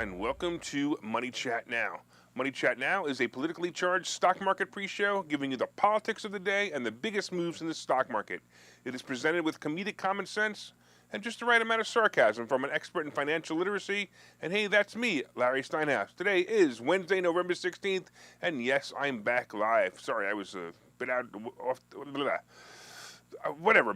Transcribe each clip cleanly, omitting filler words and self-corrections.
and welcome to Money Chat Now. Money Chat Now is a politically charged stock market pre-show giving you the politics of the day and the biggest moves in the stock market. It is presented with comedic common sense and just the right amount of sarcasm from an expert in financial literacy. And hey, that's me, Larry Steinhouse. Today is Wednesday, November 16th, and yes, I'm back live. Sorry, I was a bit out, off, whatever,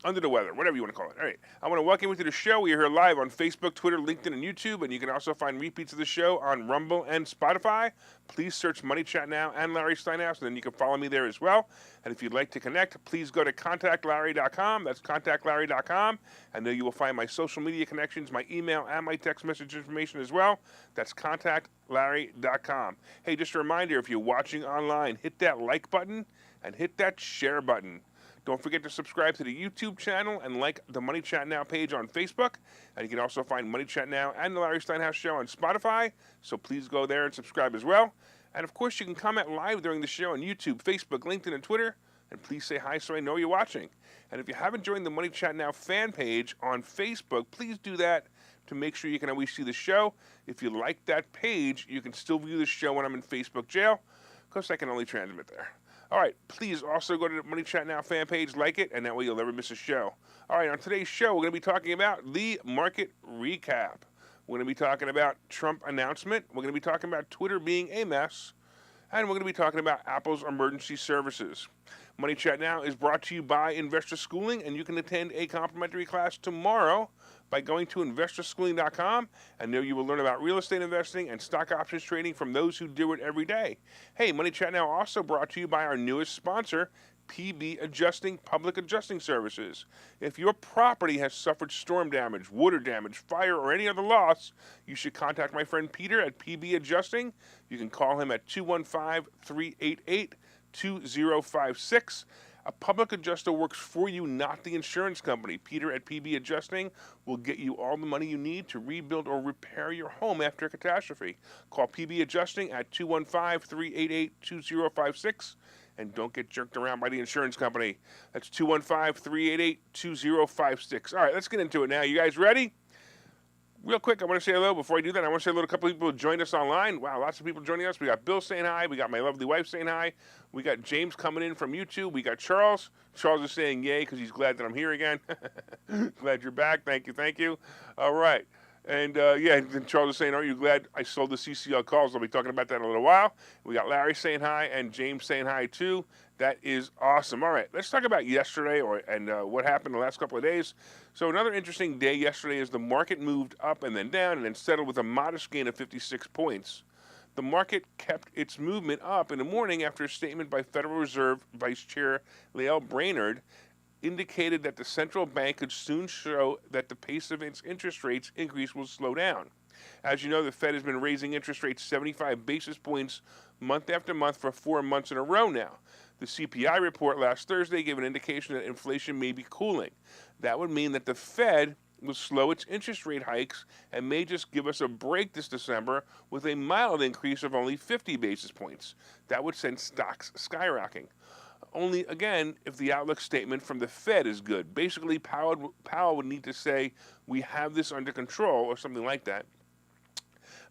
under the weather, whatever you want to call it. All right, I want to welcome you to the show. We are here live on Facebook, Twitter, LinkedIn, and YouTube, and you can also find repeats of the show on Rumble and Spotify. Please search Money Chat Now and Larry Steinhouse, and then you can follow me there as well. And if you'd like to connect, please go to contactlarry.com. That's contactlarry.com, and there you will find my social media connections, my email, and my text message information as well. That's contactlarry.com. Hey, just a reminder, if you're watching online, hit that like button and hit that share button. Don't forget to subscribe to the YouTube channel and like the Money Chat Now page on Facebook. And you can also find Money Chat Now and the Larry Steinhouse Show on Spotify. So please go there and subscribe as well. And of course, you can comment live during the show on YouTube, Facebook, LinkedIn, and Twitter. And please say hi so I know you're watching. And if you haven't joined the Money Chat Now fan page on Facebook, please do that to make sure you can always see the show. If you like that page, you can still view the show when I'm in Facebook jail, because I can only transmit there. All right, please also go to the Money Chat Now fan page, like it, and that way you'll never miss a show. All right, on today's show, we're going to be talking about the market recap. We're going to be talking about Trump announcement. We're going to be talking about Twitter being a mess. And we're going to be talking about Apple's emergency services. Money Chat Now is brought to you by Investor Schooling, and you can attend a complimentary class tomorrow by going to investorschooling.com, and there you will learn about real estate investing and stock options trading from those who do it every day. Hey, Money Chat Now also brought to you by our newest sponsor, PB Adjusting Public Adjusting Services. If your property has suffered storm damage, water damage, fire, or any other loss, you should contact my friend Peter at PB Adjusting. You can call him at 215-388-2056. A public adjuster works for you, not the insurance company. Peter at PB Adjusting will get you all the money you need to rebuild or repair your home after a catastrophe. Call PB Adjusting at 215-388-2056. And don't get jerked around by the insurance company. That's 215-388-2056. All right, let's get into it now. You guys ready? Real quick, I want to say hello. Before I do that, I want to say hello to a couple of people who joined us online. Wow, lots of people joining us. We got Bill saying hi. We got my lovely wife saying hi. We got James coming in from YouTube. We got Charles. Charles is saying yay because he's glad that I'm here again. Glad you're back. Thank you, thank you. All right. And, and Charles is saying, aren't you glad I sold the CCL calls? I'll be talking about that in a little while. We got Larry saying hi and James saying hi, too. That is awesome. All right, let's talk about yesterday and what happened the last couple of days. So another interesting day yesterday is the market moved up and then down and then settled with a modest gain of 56 points. The market kept its movement up in the morning after a statement by Federal Reserve Vice Chair Lael Brainerd indicated that the central bank could soon show that the pace of its interest rates increase will slow down. As you know, the Fed has been raising interest rates 75 basis points month after month for 4 months in a row now. The CPI report last Thursday gave an indication that inflation may be cooling. That would mean that the Fed will slow its interest rate hikes and may just give us a break this December with a mild increase of only 50 basis points. That would send stocks skyrocketing. Only, again, if the outlook statement from the Fed is good. Basically, Powell would need to say, we have this under control, or something like that.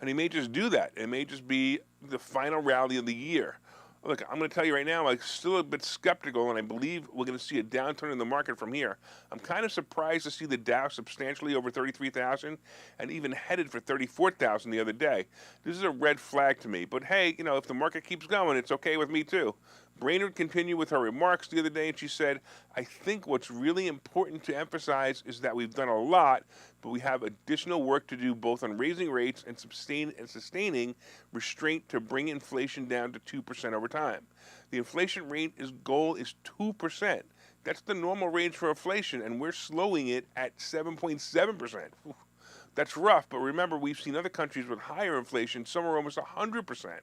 And he may just do that. It may just be the final rally of the year. Look, I'm going to tell you right now, I'm still a bit skeptical, and I believe we're going to see a downturn in the market from here. I'm kind of surprised to see the Dow substantially over 33,000 and even headed for 34,000 the other day. This is a red flag to me. But hey, if the market keeps going, it's okay with me too. Brainerd continued with her remarks the other day, and she said, I think what's really important to emphasize is that we've done a lot, but we have additional work to do both on raising rates and sustaining restraint to bring inflation down to 2% over time. The inflation rate goal is 2%. That's the normal range for inflation, and we're slowing it at 7.7%. That's rough, but remember, we've seen other countries with higher inflation, some are almost 100%.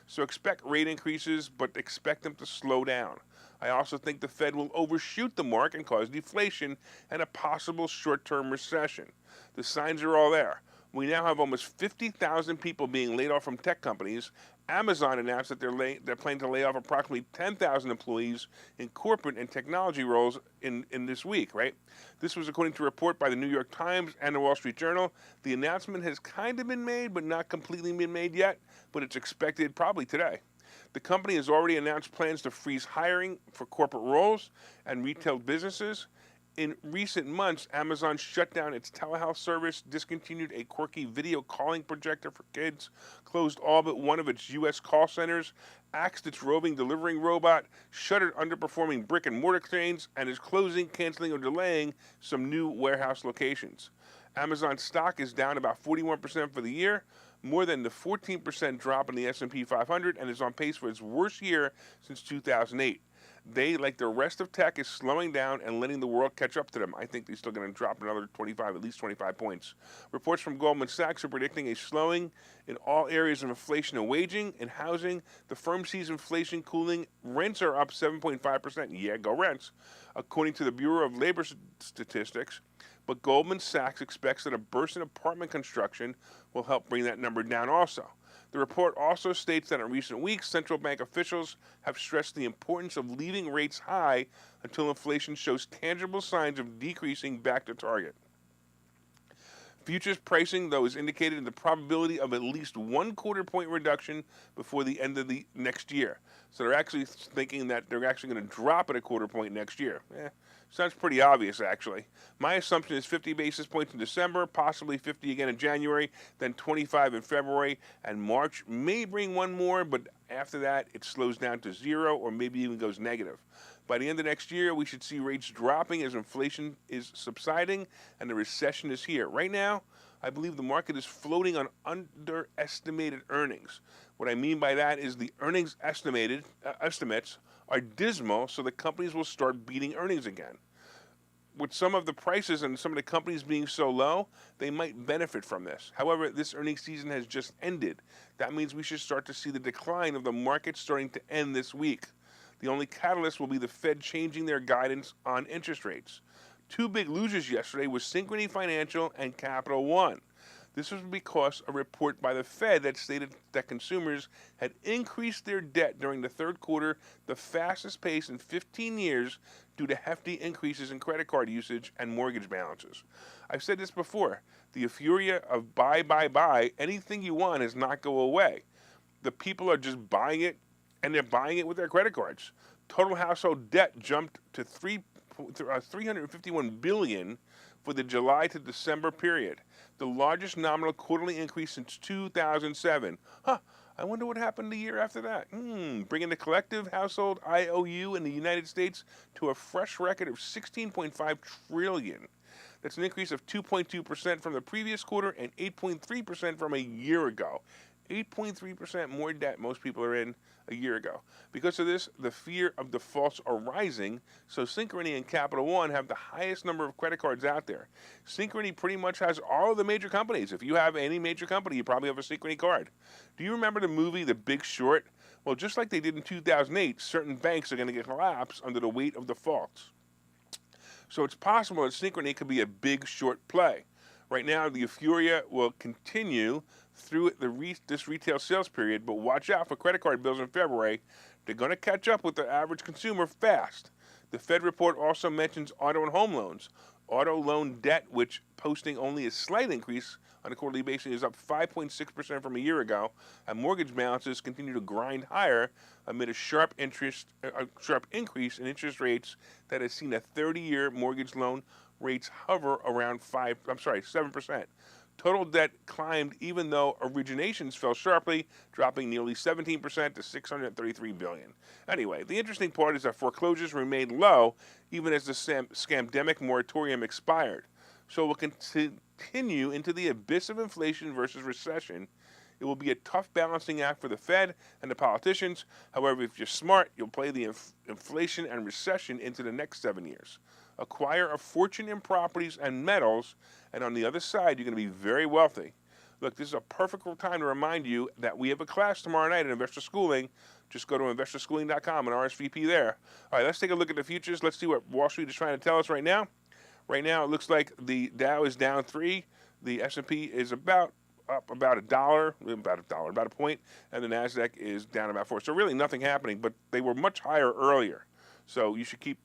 So expect rate increases, but expect them to slow down. I also think the Fed will overshoot the mark and cause deflation and a possible short-term recession. The signs are all there. We now have almost 50,000 people being laid off from tech companies. Amazon announced that they're planning to lay off approximately 10,000 employees in corporate and technology roles in this week, right? This was according to a report by the New York Times and the Wall Street Journal. The announcement has kind of been made, but not completely been made yet, but it's expected probably today. The company has already announced plans to freeze hiring for corporate roles and retail businesses. In recent months, Amazon shut down its telehealth service, discontinued a quirky video calling projector for kids, closed all but one of its U.S. call centers, axed its roving delivering robot, shuttered underperforming brick-and-mortar chains, and is closing, canceling, or delaying some new warehouse locations. Amazon stock is down about 41% for the year, more than the 14% drop in the S&P 500, and is on pace for its worst year since 2008. They, like the rest of tech, is slowing down and letting the world catch up to them. I think they're still going to drop another 25, at least 25 points. Reports from Goldman Sachs are predicting a slowing in all areas of inflation and waging. In housing, the firm sees inflation cooling. Rents are up 7.5%. Yeah, go rents, according to the Bureau of Labor Statistics. But Goldman Sachs expects that a burst in apartment construction will help bring that number down also. The report also states that in recent weeks, central bank officials have stressed the importance of leaving rates high until inflation shows tangible signs of decreasing back to target. Futures pricing, though, is indicated in the probability of at least 1/4 point reduction before the end of the next year. So they're actually thinking that they're actually going to drop at a 1/4 point next year. Sounds pretty obvious, actually. My assumption is 50 basis points in December, possibly 50 again in January, then 25 in February, and March may bring one more, but after that, it slows down to 0 or maybe even goes negative. By the end of next year, we should see rates dropping as inflation is subsiding and the recession is here. Right now, I believe the market is floating on underestimated earnings. What I mean by that is the earnings estimates are dismal, so the companies will start beating earnings again. With some of the prices and some of the companies being so low, they might benefit from this. However, this earnings season has just ended. That means we should start to see the decline of the market starting to end this week. The only catalyst will be the Fed changing their guidance on interest rates. Two big losers yesterday were Synchrony Financial and Capital One. This was because a report by the Fed that stated that consumers had increased their debt during the third quarter, the fastest pace in 15 years, due to hefty increases in credit card usage and mortgage balances. I've said this before. The euphoria of buy, anything you want does not go away. The people are just buying it, and they're buying it with their credit cards. Total household debt jumped to $351 billion for the July to December period, the largest nominal quarterly increase since 2007. I wonder what happened the year after that. Bringing the collective household IOU in the United States to a fresh record of $16.5 trillion. That's an increase of 2.2% from the previous quarter and 8.3% from a year ago. 8.3% more debt most people are in a year ago. Because of this, the fear of defaults are rising, so Synchrony and Capital One have the highest number of credit cards out there. Synchrony pretty much has all of the major companies. If you have any major company, you probably have a Synchrony card. Do you remember the movie The Big Short? Well, just like they did in 2008, certain banks are going to get collapsed under the weight of defaults. So it's possible that Synchrony could be a big short play. Right now, the euphoria will continue through this retail sales period, but watch out for credit card bills in February. They're going to catch up with the average consumer fast. The Fed report also mentions auto and home loans. Auto loan debt, which posting only a slight increase on a quarterly basis, is up 5.6% from a year ago, and mortgage balances continue to grind higher amid a sharp increase in interest rates that has seen a 30-year mortgage loan rates hover around 7%. Total debt climbed even though originations fell sharply, dropping nearly 17% to $633 billion. Anyway, the interesting part is that foreclosures remained low even as the scamdemic moratorium expired. So we'll continue into the abyss of inflation versus recession. It will be a tough balancing act for the Fed and the politicians. However, if you're smart, you'll play the inflation and recession into the next 7 years. Acquire a fortune in properties and metals, and on the other side, you're going to be very wealthy. Look, this is a perfect time to remind you that we have a class tomorrow night at Investor Schooling. Just go to investorschooling.com and RSVP there. All right, let's take a look at the futures. Let's see what Wall Street is trying to tell us right now. Right now, it looks like the Dow is down 3, The S&P is up about about a point, and the Nasdaq is down about 4. So really nothing happening, but they were much higher earlier. So you should keep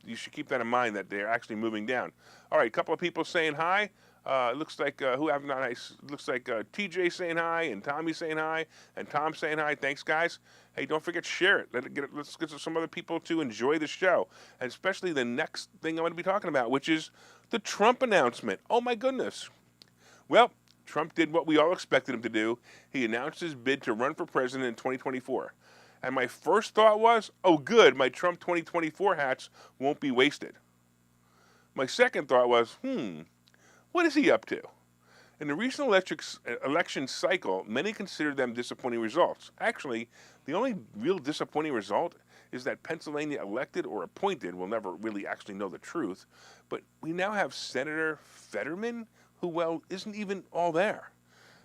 that in mind, that they're actually moving down. All right, a couple of people saying hi. It looks like looks like TJ saying hi, and Tommy saying hi, and Tom saying hi. Thanks, guys. Hey, don't forget to share it. Let's get some other people to enjoy the show, and especially the next thing I'm going to be talking about, which is the Trump announcement. Oh my goodness. Well, Trump did what we all expected him to do. He announced his bid to run for president in 2024. And my first thought was, oh good, my Trump 2024 hats won't be wasted. My second thought was, what is he up to? In the recent election cycle, many considered them disappointing results. Actually, the only real disappointing result is that Pennsylvania elected or appointed, we'll never really actually know the truth, but we now have Senator Fetterman, who, well, isn't even all there.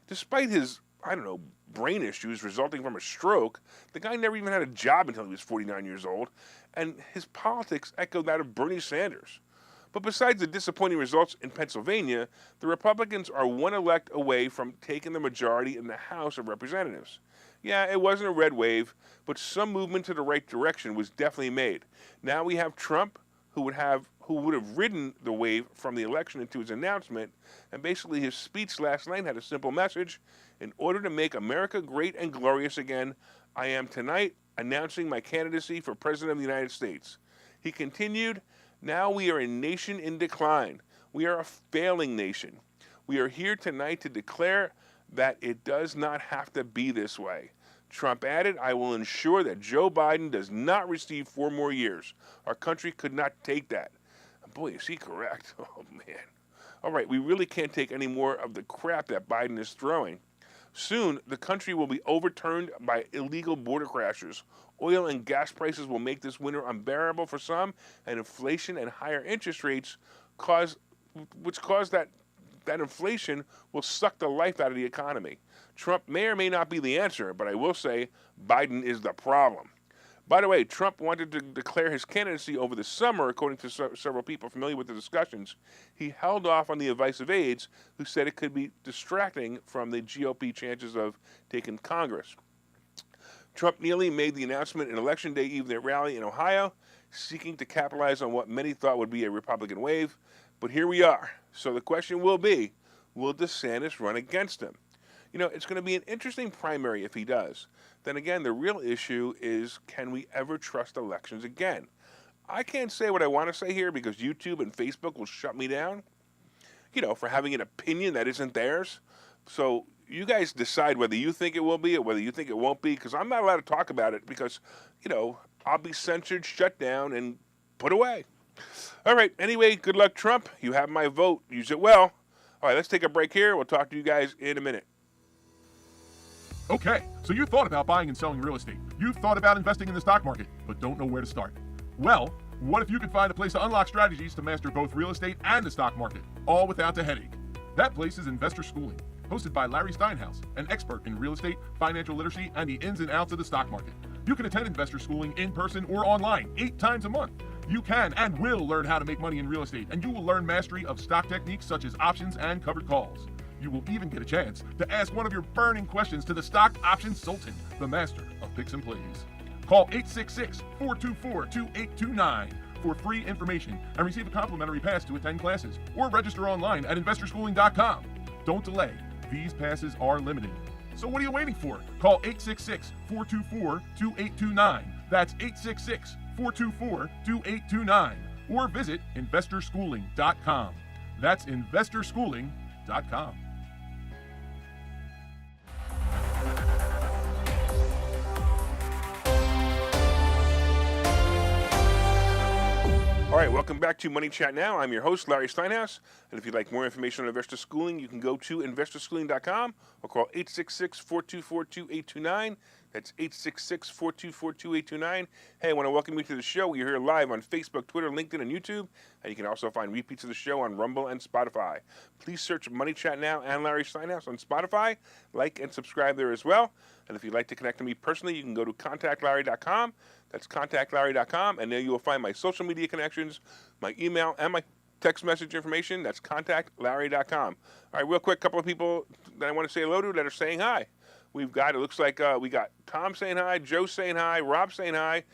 Despite his, brain issues resulting from a stroke, the guy never even had a job until he was 49 years old, and his politics echoed that of Bernie Sanders. But besides the disappointing results in Pennsylvania, the Republicans are one elect away from taking the majority in the House of Representatives. Yeah, it wasn't a red wave, but some movement to the right direction was definitely made. Now we have Trump, who would have ridden the wave from the election into his announcement, and basically his speech last night had a simple message: in order to make America great and glorious again, I am tonight announcing my candidacy for President of the United States. He continued, now we are a nation in decline. We are a failing nation. We are here tonight to declare that it does not have to be this way. Trump added, I will ensure that Joe Biden does not receive 4 more years. Our country could not take that. And boy, is he correct. Oh, man. All right, we really can't take any more of the crap that Biden is throwing. Soon, the country will be overturned by illegal border crashers. Oil and gas prices will make this winter unbearable for some, and inflation and higher interest rates cause that inflation will suck the life out of the economy. Trump may or may not be the answer, but I will say Biden is the problem. By the way, Trump wanted to declare his candidacy over the summer, according to several people familiar with the discussions. He held off on the advice of aides, who said it could be distracting from the GOP chances of taking Congress. Trump nearly made the announcement in Election Day evening rally in Ohio, seeking to capitalize on what many thought would be a Republican wave. But here we are. So the question will be, will DeSantis run against him? It's going to be an interesting primary if he does. Then again, the real issue is, can we ever trust elections again? I can't say what I want to say here because YouTube and Facebook will shut me down, for having an opinion that isn't theirs. So you guys decide whether you think it will be or whether you think it won't be, because I'm not allowed to talk about it because, I'll be censored, shut down, and put away. All right, anyway, good luck, Trump. You have my vote. Use it well. All right, let's take a break here. We'll talk to you guys in a minute. Okay, so you thought about buying and selling real estate. You've thought about investing in the stock market, but don't know where to start. Well, what if you could find a place to unlock strategies to master both real estate and the stock market, all without the headache? That place is Investor Schooling, hosted by Larry Steinhouse, an expert in real estate, financial literacy, and the ins and outs of the stock market. You can attend Investor Schooling in person or online 8 times a month. You can and will learn how to make money in real estate, and you will learn mastery of stock techniques such as options and covered calls. You will even get a chance to ask one of your burning questions to the stock option sultan, the master of picks and plays. Call 866-424-2829 for free information and receive a complimentary pass to attend classes, or register online at investorschooling.com. Don't delay. These passes are limited. So what are you waiting for? Call 866-424-2829. That's 866-424-2829. Or visit investorschooling.com. That's investorschooling.com. All right, welcome back to Money Chat Now. I'm your host, Larry Steinhouse. And if you'd like more information on Investor Schooling, you can go to investorschooling.com or call 866-424-2829. That's 866-424-2829. Hey, I want to welcome you to the show. We're here live on Facebook, Twitter, LinkedIn, and YouTube. And you can also find repeats of the show on Rumble and Spotify. Please search Money Chat Now and Larry Steinhouse on Spotify. Like and subscribe there as well. And if you'd like to connect to me personally, you can go to contactlarry.com. That's contactlarry.com. And there you will find my social media connections, my email, and my text message information, that's contactlarry.com. All right, real quick, couple of people that I want to say hello to that are saying hi. We've got, it looks like we got Tom saying hi, Joe saying hi, Rob saying hi,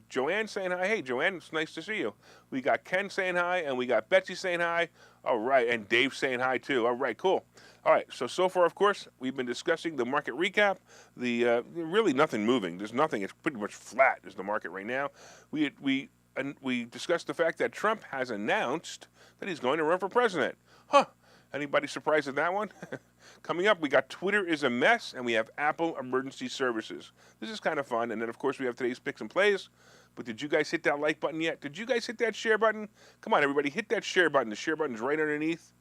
Joanne saying hi. Hey, Joanne, it's nice to see you. We got Ken saying hi, and we got Betsy saying hi. All right, and Dave saying hi, too. All right, cool. All right, so far, of course, we've been discussing the market recap. Really nothing moving. There's nothing. It's pretty much flat is the market right now. We discussed the fact that Trump has announced that he's going to run for president. Huh. Anybody surprised at that one? Coming up, we got Twitter is a mess, and we have Apple emergency services. This is kind of fun. And then, of course, we have today's picks and plays. But did you guys hit that like button yet? Did you guys hit that share button? Come on, everybody, hit that share button. The share button's right underneath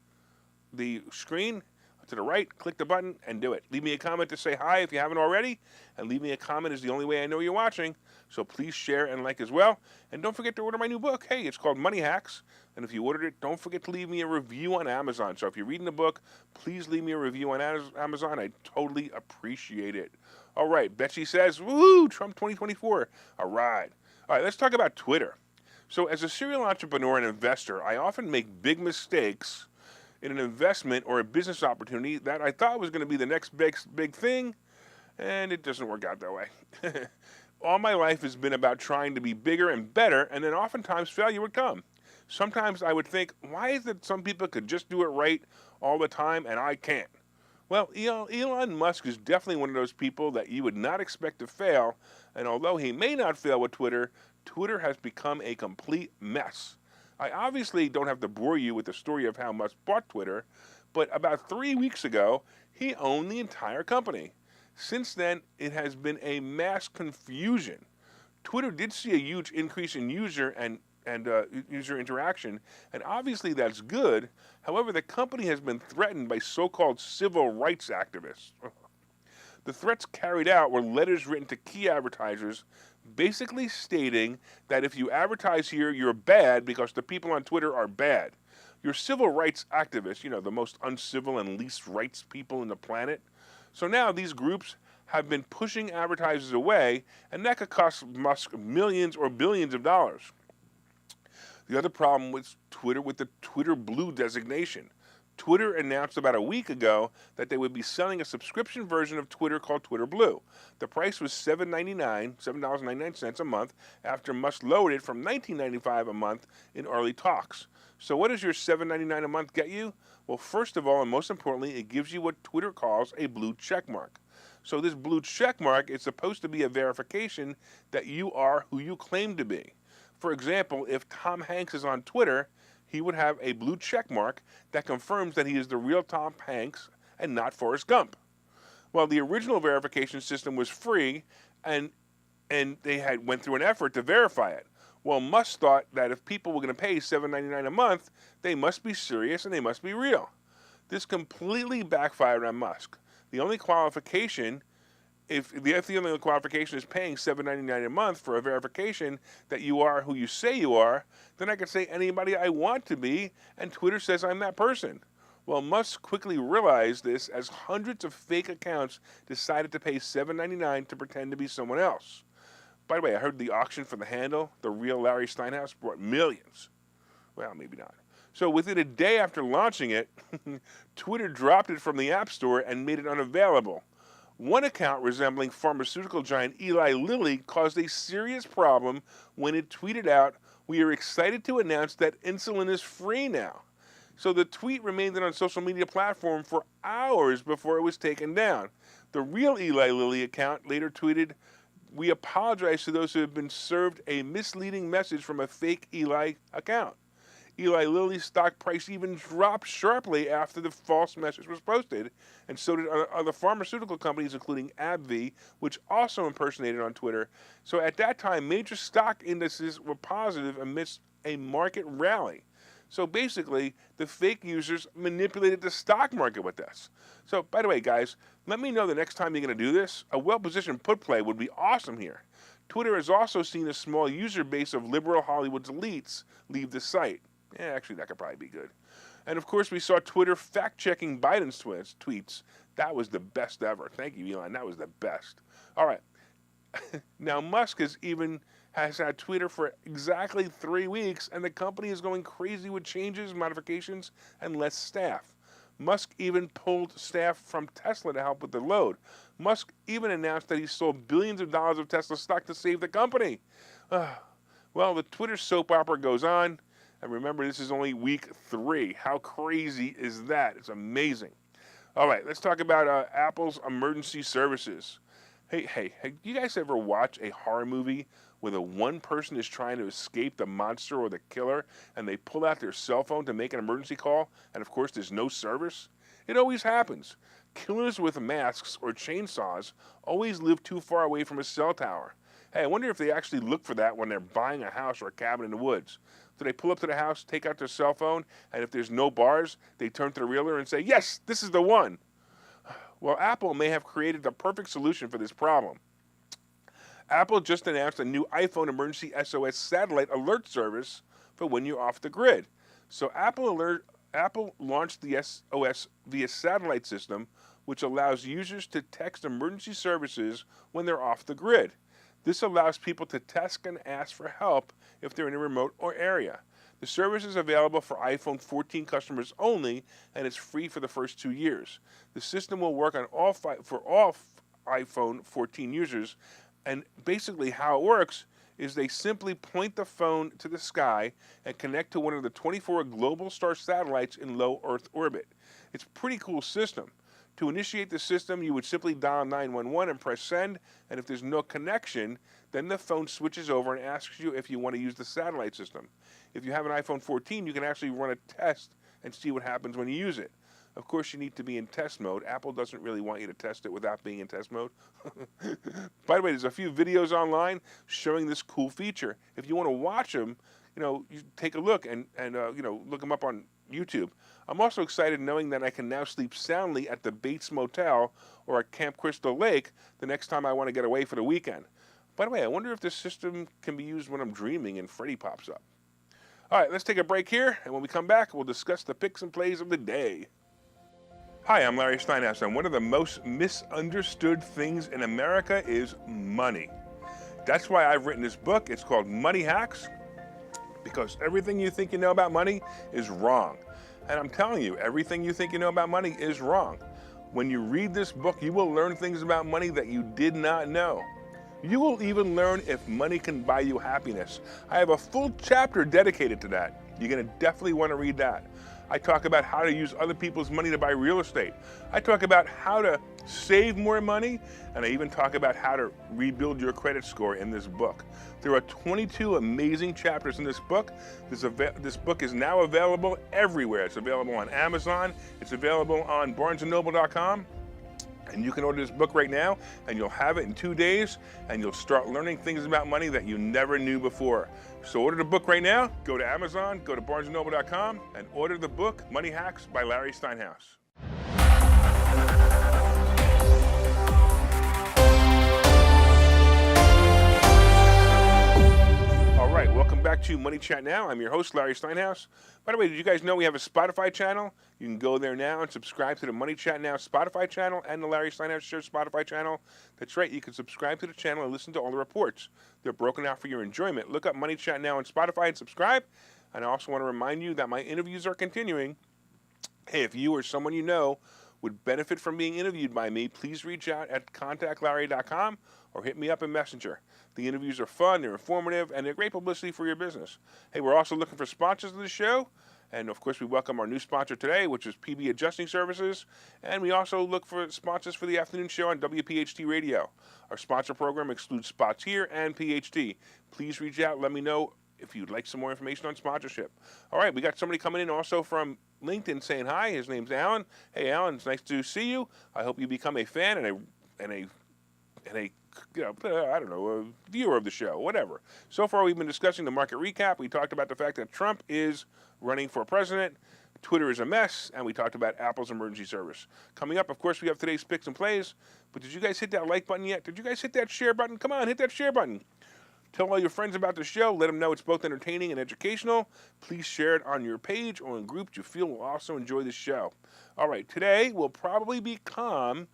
the screen. To the right, click the button, and do it. Leave me a comment to say hi if you haven't already. And leave me a comment is the only way I know you're watching. So please share and like as well. And don't forget to order my new book. Hey, it's called Money Hacks. And if you ordered it, don't forget to leave me a review on Amazon. So if you're reading the book, please leave me a review on Amazon. I totally appreciate it. All right, Betsy says, woo, Trump 2024. All right, let's talk about Twitter. So as a serial entrepreneur and investor, I often make big mistakes in an investment or a business opportunity that I thought was going to be the next big thing, and it doesn't work out that way. All my life has been about trying to be bigger and better, and then oftentimes failure would come. Sometimes I would think, why is it some people could just do it right all the time and I can't? Well, Elon Musk is definitely one of those people that you would not expect to fail, and although he may not fail with Twitter, Twitter has become a complete mess. I obviously don't have to bore you with the story of how Musk bought Twitter, but about 3 weeks ago, he owned the entire company. Since then, it has been a mass confusion. Twitter did see a huge increase in user interaction, and obviously that's good. However, the company has been threatened by so-called civil rights activists. The threats carried out were letters written to key advertisers basically stating that if you advertise here, you're bad because the people on Twitter are bad. You're civil rights activists, the most uncivil and least rights people in the planet. So now these groups have been pushing advertisers away, and that could cost Musk millions or billions of dollars. The other problem was Twitter with the Twitter Blue designation. Twitter announced about a week ago that they would be selling a subscription version of Twitter called Twitter Blue. The price was $7.99 a month after Musk lowered it from $19.95 a month in early talks. So what does your $7.99 a month get you? Well, first of all, and most importantly, it gives you what Twitter calls a blue check mark. So this blue check mark is supposed to be a verification that you are who you claim to be. For example, if Tom Hanks is on Twitter, he would have a blue check mark that confirms that he is the real Tom Hanks and not Forrest Gump. Well, the original verification system was free, and they went through an effort to verify it. Well, Musk thought that if people were going to pay $7.99 a month, they must be serious and they must be real. This completely backfired on Musk. The only qualification If the only qualification is paying $7.99 a month for a verification that you are who you say you are, then I can say anybody I want to be, and Twitter says I'm that person. Well, Musk quickly realized this as hundreds of fake accounts decided to pay $7.99 to pretend to be someone else. By the way, I heard the auction for the handle, the real Larry Steinhouse, brought millions. Well, maybe not. So within a day after launching it, Twitter dropped it from the App Store and made it unavailable. One account resembling pharmaceutical giant Eli Lilly caused a serious problem when it tweeted out, "We are excited to announce that insulin is free now." So the tweet remained on a social media platform for hours before it was taken down. The real Eli Lilly account later tweeted, "We apologize to those who have been served a misleading message from a fake Eli account." Eli Lilly's stock price even dropped sharply after the false message was posted, and so did other pharmaceutical companies, including AbbVie, which also impersonated on Twitter. So at that time, major stock indices were positive amidst a market rally. So basically, the fake users manipulated the stock market with this. So, by the way, guys, let me know the next time you're going to do this. A well-positioned put play would be awesome here. Twitter has also seen a small user base of liberal Hollywood's elites leave the site. Yeah, actually, that could probably be good. And, of course, we saw Twitter fact-checking Biden's tweets. That was the best ever. Thank you, Elon. That was the best. All right. Now, Musk has had Twitter for exactly 3 weeks, and the company is going crazy with changes, modifications, and less staff. Musk even pulled staff from Tesla to help with the load. Musk even announced that he sold billions of dollars of Tesla stock to save the company. Well, the Twitter soap opera goes on. And remember, this is only week 3. How crazy is that? It's amazing. All right, let's talk about Apple's emergency services. Hey, you guys ever watch a horror movie where the one person is trying to escape the monster or the killer and they pull out their cell phone to make an emergency call, and of course there's no service? It always happens. Killers with masks or chainsaws always live too far away from a cell tower. Hey, I wonder if they actually look for that when they're buying a house or a cabin in the woods. So they pull up to the house, take out their cell phone, and if there's no bars, they turn to the realtor and say, yes, this is the one. Well, Apple may have created the perfect solution for this problem. Apple just announced a new iPhone emergency SOS satellite alert service for when you're off the grid. So Apple launched the SOS via satellite system, which allows users to text emergency services when they're off the grid. This allows people to text and ask for help if they're in a remote area. The service is available for iPhone 14 customers only, and it's free for the first 2 years. The system will work on for all iPhone 14 users, and basically how it works is they simply point the phone to the sky and connect to one of the 24 global star satellites in low Earth orbit. It's a pretty cool system. To initiate the system, you would simply dial 911 and press send, and if there's no connection, then the phone switches over and asks you if you want to use the satellite system. If you have an iPhone 14, you can actually run a test and see what happens when you use it. Of course, you need to be in test mode. Apple doesn't really want you to test it without being in test mode. By the way, there's a few videos online showing this cool feature. If you want to watch them, you take a look and look them up on YouTube. I'm also excited knowing that I can now sleep soundly at the Bates Motel or at Camp Crystal Lake the next time I want to get away for the weekend. By the way, I wonder if this system can be used when I'm dreaming and Freddy pops up. All right, let's take a break here, and when we come back, we'll discuss the picks and plays of the day. Hi, I'm Larry Steinhouse, and one of the most misunderstood things in America is money. That's why I've written this book. It's called Money Hacks, because everything you think you know about money is wrong. And I'm telling you, everything you think you know about money is wrong. When you read this book, you will learn things about money that you did not know. You will even learn if money can buy you happiness. I have a full chapter dedicated to that. You're going to definitely want to read that. I talk about how to use other people's money to buy real estate. I talk about how to save more money, and I even talk about how to rebuild your credit score in this book. There are 22 amazing chapters in this book. This book is now available everywhere. It's available on Amazon. It's available on barnesandnoble.com. And you can order this book right now, and you'll have it in 2 days, and you'll start learning things about money that you never knew before. So order the book right now. Go to Amazon, go to barnesandnoble.com, and order the book, Money Hacks by Larry Steinhouse. All right, welcome back to Money Chat Now. I'm your host, Larry Steinhouse. By the way, did you guys know we have a Spotify channel? You can go there now and subscribe to the Money Chat Now Spotify channel and the Larry Steinhouse Show Spotify channel. That's right, you can subscribe to the channel and listen to all the reports. They're broken out for your enjoyment. Look up Money Chat Now on Spotify and subscribe. And I also want to remind you that my interviews are continuing. Hey, if you or someone you know would benefit from being interviewed by me, please reach out at contactlarry.com or hit me up in Messenger. The interviews are fun, they're informative, and they're great publicity for your business. Hey, we're also looking for sponsors of the show. And, of course, we welcome our new sponsor today, which is PB Adjusting Services. And we also look for sponsors for the afternoon show on WPHT Radio. Our sponsor program excludes spots here and PHT. Please reach out. Let me know if you'd like some more information on sponsorship. All right, we got somebody coming in also from LinkedIn saying hi. His name's Alan. Hey, Alan, it's nice to see you. I hope you become a fan and a viewer of the show, whatever. So far, we've been discussing the market recap. We talked about the fact that Trump is running for president, Twitter is a mess, and we talked about Apple's emergency service. Coming up, of course, we have today's picks and plays. But did you guys hit that like button yet? Did you guys hit that share button? Come on, hit that share button. Tell all your friends about the show. Let them know it's both entertaining and educational. Please share it on your page or in groups you feel will also enjoy the show. All right, today will probably be calm,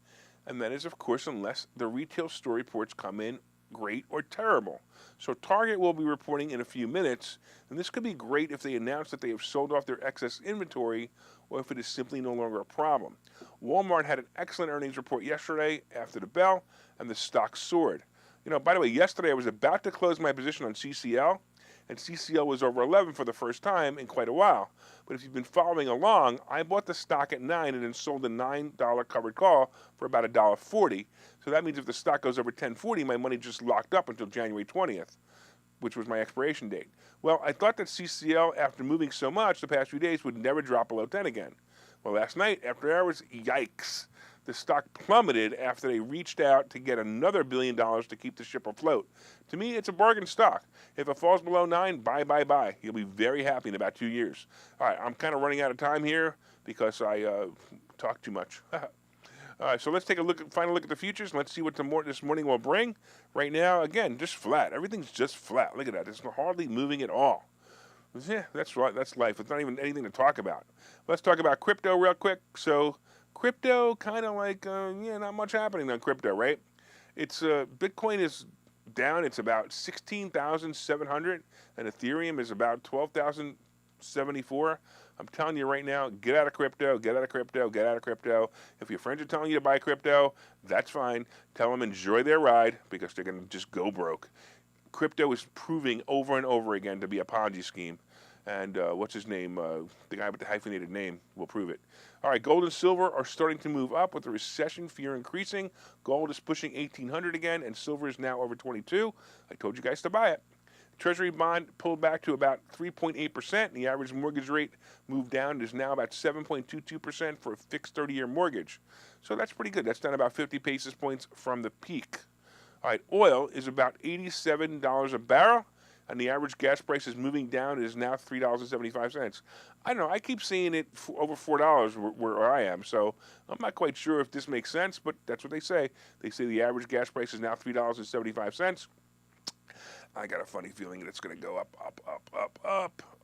and that is, of course, unless the retail store reports come in great or terrible. So Target will be reporting in a few minutes, and this could be great if they announce that they have sold off their excess inventory or if it is simply no longer a problem. Walmart had an excellent earnings report yesterday after the bell, and the stock soared. By the way, yesterday I was about to close my position on CCL, and CCL was over 11 for the first time in quite a while. But if you've been following along, I bought the stock at 9 and then sold a $9 covered call for about $1.40. So that means if the stock goes over $10.40, my money just locked up until January 20th, which was my expiration date. Well, I thought that CCL, after moving so much the past few days, would never drop below 10 again. Well, last night, after hours, yikes. The stock plummeted after they reached out to get another $1 billion to keep the ship afloat. To me, it's a bargain stock. If it falls below 9, buy. You'll be very happy in about 2 years. All right, I'm kind of running out of time here because I talk too much. All right, so let's take a final look at the futures, and let's see what this morning will bring. Right now, again, just flat. Everything's just flat. Look at that. It's hardly moving at all. Yeah, that's right. That's life. It's not even anything to talk about. Let's talk about crypto real quick. So crypto, kind of like, not much happening on crypto, right? It's Bitcoin is down. It's about 16,700, and Ethereum is about 12,074. I'm telling you right now, get out of crypto, get out of crypto, get out of crypto. If your friends are telling you to buy crypto, that's fine. Tell them enjoy their ride because they're going to just go broke. Crypto is proving over and over again to be a Ponzi scheme. And what's his name? The guy with the hyphenated name will prove it. All right, gold and silver are starting to move up with the recession fear increasing. Gold is pushing 1,800 again, and silver is now over 22. I told you guys to buy it. Treasury bond pulled back to about 3.8%, and the average mortgage rate moved down. It is now about 7.22% for a fixed 30-year mortgage. So that's pretty good. That's down about 50 basis points from the peak. All right, oil is about $87 a barrel, and the average gas price is moving down. It is now $3.75. I don't know. I keep seeing it over $4 where I am, so I'm not quite sure if this makes sense, but that's what they say. They say the average gas price is now $3.75. I got a funny feeling that it's going to go up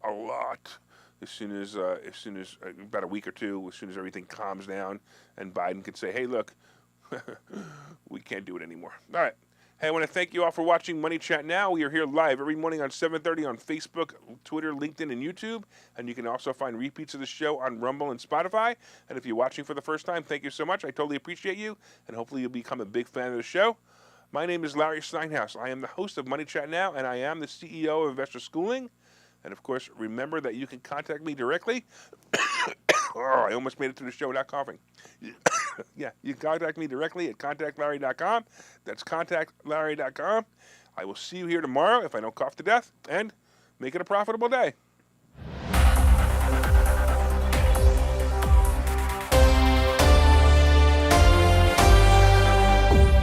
a lot as soon as about a week or two, as soon as everything calms down and Biden can say, hey, look, we can't do it anymore. All right. Hey, I want to thank you all for watching Money Chat Now. We are here live every morning on 7:30 on Facebook, Twitter, LinkedIn, and YouTube. And you can also find repeats of the show on Rumble and Spotify. And if you're watching for the first time, thank you so much. I totally appreciate you. And hopefully you'll become a big fan of the show. My name is Larry Steinhouse. I am the host of Money Chat Now, and I am the CEO of Investor Schooling. And, of course, remember that you can contact me directly. Oh, I almost made it to the show without coughing. Yeah, you can contact me directly at contactlarry.com. That's contactlarry.com. I will see you here tomorrow if I don't cough to death, and make it a profitable day.